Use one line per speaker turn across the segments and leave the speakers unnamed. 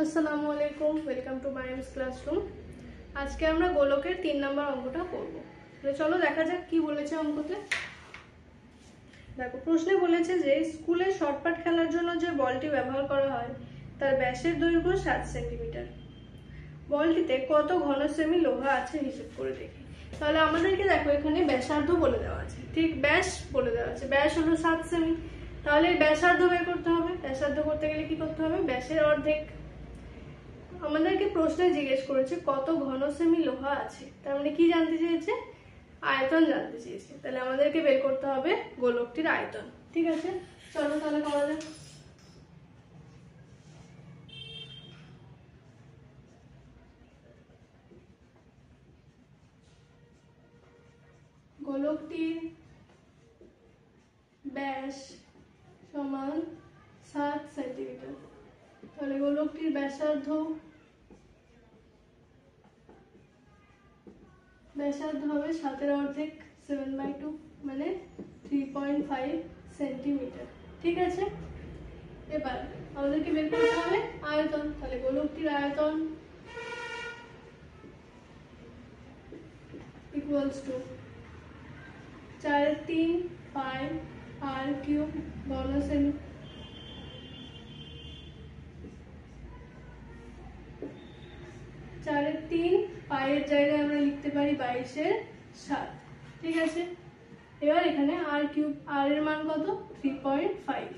আসসালামু আলাইকুম, welcome to মাইমস classroom. আজকে আমরা গোলকের 3 নম্বর অঙ্কটা করব। তাহলে চলো দেখা যাক কি বলেছে অঙ্কতে। দেখো, প্রশ্নে বলেছে যে স্কুলে শর্টপাট খেলার জন্য যে বলটি ব্যবহার করা হয় তার ব্যাসের দৈর্ঘ্য 7 সেন্টিমিটার। বলটিতে কত ঘন সেমি লোহা আছে হিসেব করে দেখি। তাহলে আমাদেরকে দেখো এখানে ব্যাসার্ধ বলে দেওয়া আছে, ঠিক ব্যাস বলে দেওয়া আছে, ব্যাস হলো 7 সেমি। তাহলে ব্যাসার্ধ বের করতে হবে। ব্যাসার্ধ করতে গেলে কি করতে হবে? ব্যাসের অর্ধেক। আমাদেরকে প্রশ্নে জিজ্ঞেস করেছে কত ঘন সেমি লোহা আছে, তার মানে কি জানতে চেয়েছে? আয়তন জানতে চেয়েছে। তাহলে আমাদেরকে বের করতে হবে গোলকটির আয়তন। ঠিক আছে, চলো তাহলে করা যাক। গোলকটির ব্যাস সমান 7 সেন্টিমিটার। তাহলে গোলকটির ব্যাসার্ধ হবে 7 এর অর্ধেক, 7/2, মানে 3.5 সেন্টিমিটার। ঠিক আছে, এবার আমাদেরকে বের করতে হবে আয়তন। তাহলে গোলকটির আয়তন equals to 4/3 pi r cube ঘন সেমি। 4/3 পাইয়ের জায়গায় আমরা লিখতে পারি 22/7। ঠিক আছে, এবার এখানে আর কিউব, আর এর মান কত? 3.5।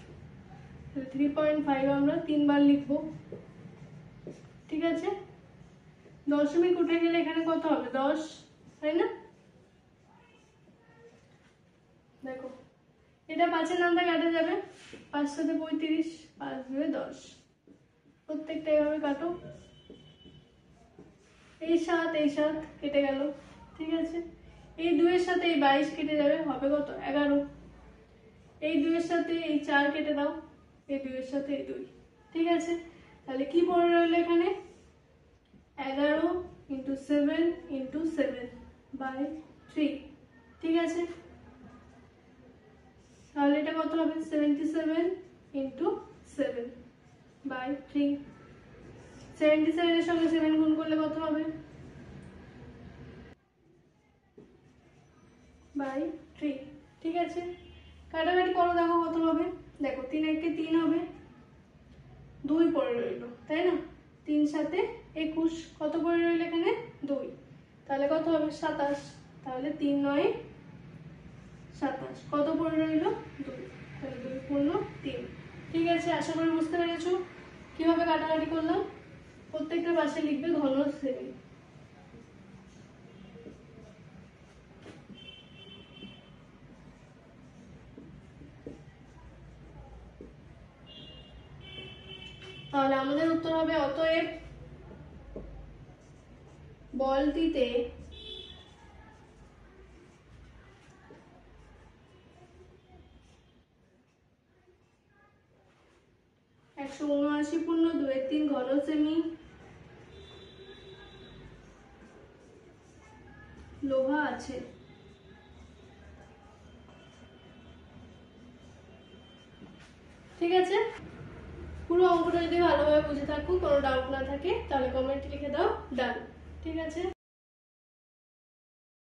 3.5 আমরা 3 বার লিখবো। ঠিক আছে, দশমিক উঠে গেলে এখানে কত হবে? 10, তাই না? দেখো, এটা 5-এর নামটা কাটা যাবে, 5 সাথে 35, 5 দুয়ে 10। প্রত্যেকটা এভাবে কাটো। এই 7 কেটে গেল। ঠিক আছে, এই 2 এর সাথে এই 22 কেটে যাবে, হবে কত? 11। এই 2 এর সাথে এই 4 কেটে দাও, এই 2 এর সাথে এই 2। ঠিক আছে, তাহলে কি পড়ে রইল এখানে? 11 × 7 × 7/3। ঠিক আছে, তাহলে এটা কত হবে? 77 × 7/3। 77 এর সঙ্গে 7 গুণ করলে কত হবে? 3। ঠিক আছে, কাটাকাটি করো, দেখো কত হবে। দেখো 3 একে 3 হবে, 2 পড়ে রইল, তাই না? 3 সাথে 21, কত পড়ে রইল এখানে? 2। তাহলে কত হবে? 27। তাহলে 3 9 27, কত পড়ে রইল? 2। তাহলে 2 পূর্ণ 3। ঠিক আছে, আশা করি বুঝতে পেরেছো কিভাবে কাটাকাটি করলাম। প্রত্যেকটা পাশে লিখবে ঘন সেমি। তাহলে আমাদের উত্তর হবে, অতএব বলটিতে (179.2-3 ঘন সেমি লোহা আছে। ঠিক আছে, পুরো অঙ্কটা যদি ভালোভাবে বুঝে থাকো, কোনো ডাউট না থাকে, তাহলে কমেন্টে লিখে দাও ডান। ঠিক আছে।